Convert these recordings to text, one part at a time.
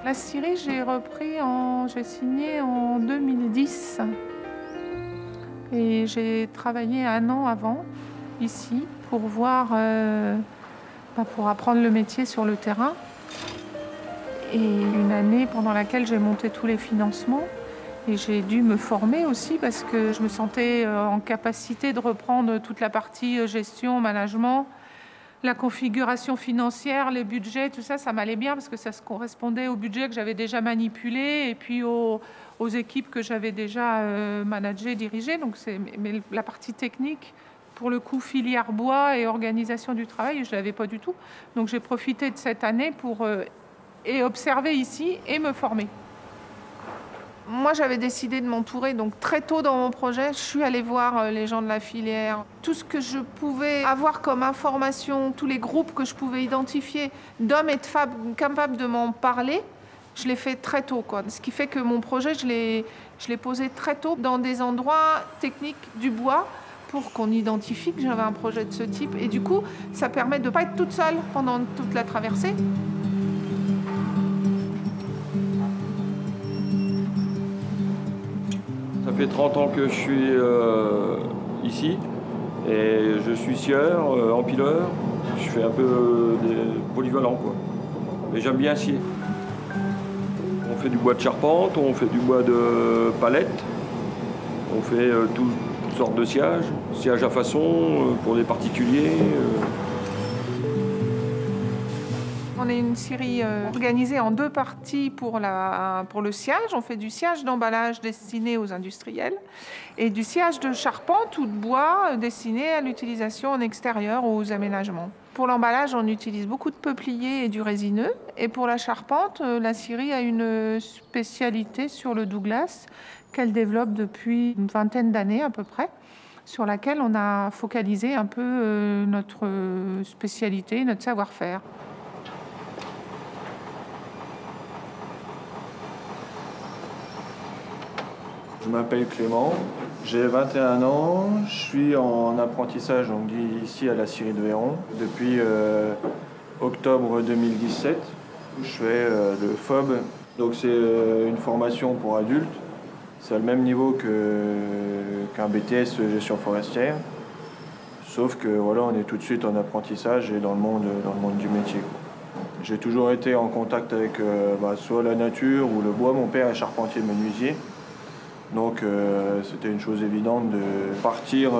La scierie, j'ai signé en 2010. Et j'ai travaillé 1 an avant, ici, pour voir, pour apprendre le métier sur le terrain. Et une année pendant laquelle j'ai monté tous les financements. Et j'ai dû me former aussi parce que je me sentais en capacité de reprendre toute la partie gestion, management, la configuration financière, les budgets, tout ça, ça m'allait bien parce que ça se correspondait au budget que j'avais déjà manipulé et puis aux équipes que j'avais déjà managées, dirigées. Donc mais la partie technique, pour le coup, filière bois et organisation du travail, je ne l'avais pas du tout. Donc j'ai profité de cette année pour observer ici et me former. Moi, j'avais décidé de m'entourer, donc très tôt dans mon projet, je suis allée voir les gens de la filière. Tout ce que je pouvais avoir comme information, tous les groupes que je pouvais identifier d'hommes et de femmes capables de m'en parler, je l'ai fait très tôt, quoi. Ce qui fait que mon projet, je l'ai posé très tôt dans des endroits techniques du bois pour qu'on identifie que j'avais un projet de ce type. Et du coup, ça permet de ne pas être toute seule pendant toute la traversée. Ça fait 30 ans que je suis ici et je suis scieur, empileur. Je fais un peu polyvalent, quoi. Mais j'aime bien scier. On fait du bois de charpente, on fait du bois de palette, on fait toutes sortes de sciages, sciage à façon pour des particuliers. On est une scierie organisée en 2 parties pour le sciage. On fait du sciage d'emballage destiné aux industriels et du sciage de charpente ou de bois destiné à l'utilisation en extérieur ou aux aménagements. Pour l'emballage, on utilise beaucoup de peuplier et du résineux. Et pour la charpente, la scierie a une spécialité sur le Douglas qu'elle développe depuis une vingtaine d'années à peu près, sur laquelle on a focalisé un peu notre spécialité, notre savoir-faire. Je m'appelle Clément, j'ai 21 ans, je suis en apprentissage donc, ici à la scierie de Héron depuis octobre 2017. Je fais le FOB, donc c'est une formation pour adultes. C'est le même niveau qu'un BTS gestion forestière, sauf que voilà, on est tout de suite en apprentissage et dans le monde du métier. J'ai toujours été en contact avec soit la nature ou le bois. Mon père est charpentier menuisier. Donc c'était une chose évidente de partir,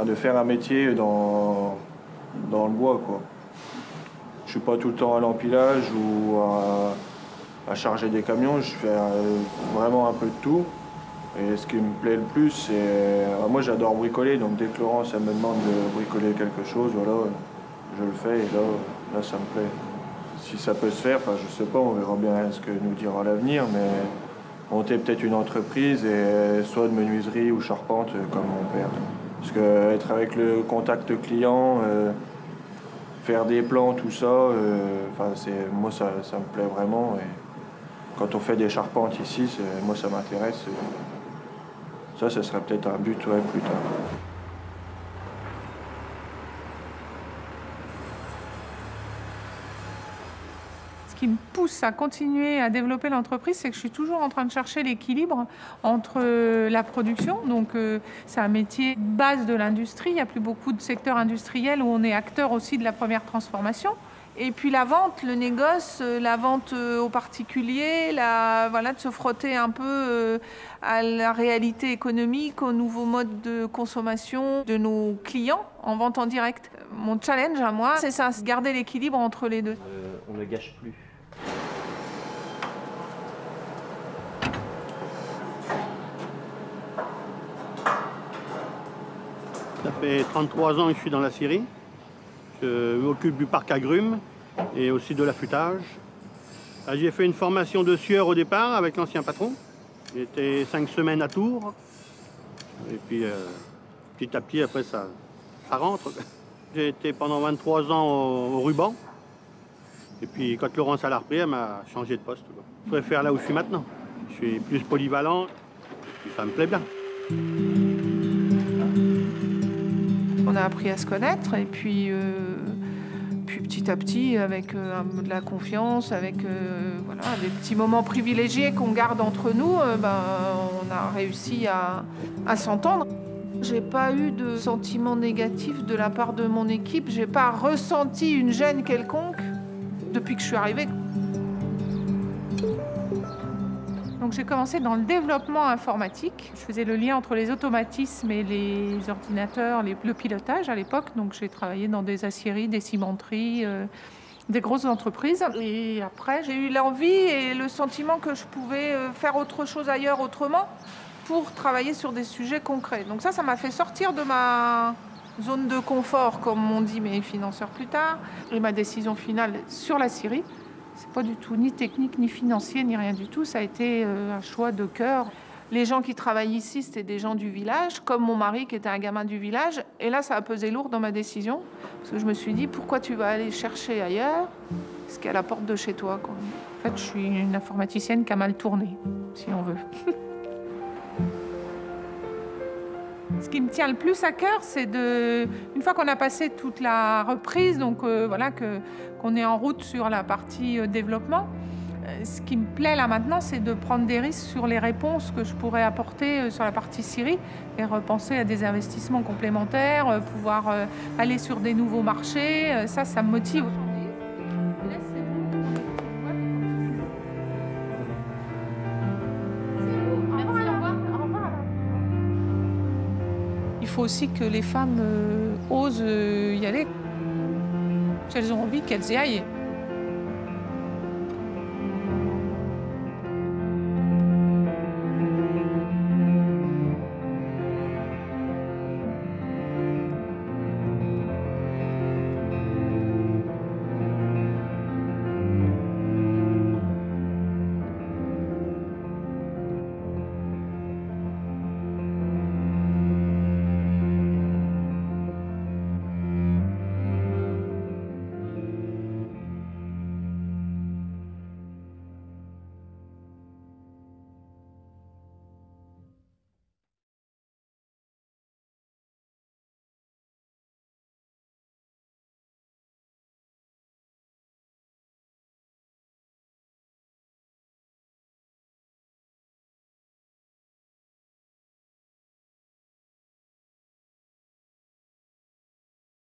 de faire un métier dans le bois, quoi. Je suis pas tout le temps à l'empilage ou à charger des camions, je fais vraiment un peu de tout. Et ce qui me plaît le plus, c'est... moi j'adore bricoler, donc dès que Laurence elle me demande de bricoler quelque chose, voilà, je le fais et là ça me plaît. Si ça peut se faire, je sais pas, on verra bien ce que nous dira l'avenir, mais... monter peut-être une entreprise, et soit de menuiserie ou charpente comme mon père. Parce que être avec le contact client, faire des plans, tout ça, moi ça me plaît vraiment. Et quand on fait des charpentes ici, moi ça m'intéresse. Ça serait peut-être un but plus tard. Ce qui me pousse à continuer à développer l'entreprise, c'est que je suis toujours en train de chercher l'équilibre entre la production, donc c'est un métier de base de l'industrie, il n'y a plus beaucoup de secteurs industriels où on est acteur aussi de la première transformation. Et puis la vente, le négoce, la vente aux particuliers, de se frotter un peu à la réalité économique, aux nouveaux modes de consommation de nos clients en vente en direct. Mon challenge à moi, c'est ça, garder l'équilibre entre les deux. On ne gâche plus. Ça fait 33 ans que je suis dans la scierie. Je m'occupe du parc agrumes et aussi de l'affûtage. J'ai fait une formation de scieur au départ avec l'ancien patron. J'étais 5 semaines à Tours. Et puis petit à petit, après, ça rentre. J'ai été pendant 23 ans au ruban. Et puis quand Laurence a repris, elle m'a changé de poste. Je préfère là où je suis maintenant. Je suis plus polyvalent. Et ça me plaît bien. On a appris à se connaître et puis petit petit à petit, avec de la confiance, avec voilà, des petits moments privilégiés qu'on garde entre nous, on a réussi à s'entendre. J'ai pas eu de sentiment négatif de la part de mon équipe. J'ai pas ressenti une gêne quelconque depuis que je suis arrivée. Donc j'ai commencé dans le développement informatique. Je faisais le lien entre les automatismes et les ordinateurs, le pilotage à l'époque. Donc j'ai travaillé dans des aciéries, des cimenteries, des grosses entreprises. Et après, j'ai eu l'envie et le sentiment que je pouvais faire autre chose ailleurs autrement pour travailler sur des sujets concrets. Donc ça m'a fait sortir de ma zone de confort, comme on dit mes financeurs plus tard. Et ma décision finale sur la scierie, c'est pas du tout ni technique, ni financier, ni rien du tout. Ça a été un choix de cœur. Les gens qui travaillent ici, c'était des gens du village, comme mon mari qui était un gamin du village. Et là, ça a pesé lourd dans ma décision. Parce que je me suis dit, pourquoi tu vas aller chercher ailleurs ce qui est à la porte de chez toi, quoi. En fait, je suis une informaticienne qui a mal tourné, si on veut. Ce qui me tient le plus à cœur, c'est une fois qu'on a passé toute la reprise, donc voilà, qu'on est en route sur la partie développement, ce qui me plaît là maintenant, c'est de prendre des risques sur les réponses que je pourrais apporter sur la partie scierie et repenser à des investissements complémentaires, pouvoir aller sur des nouveaux marchés. Ça me motive. Il faut aussi que les femmes osent y aller. Si elles ont envie, qu'elles y aillent.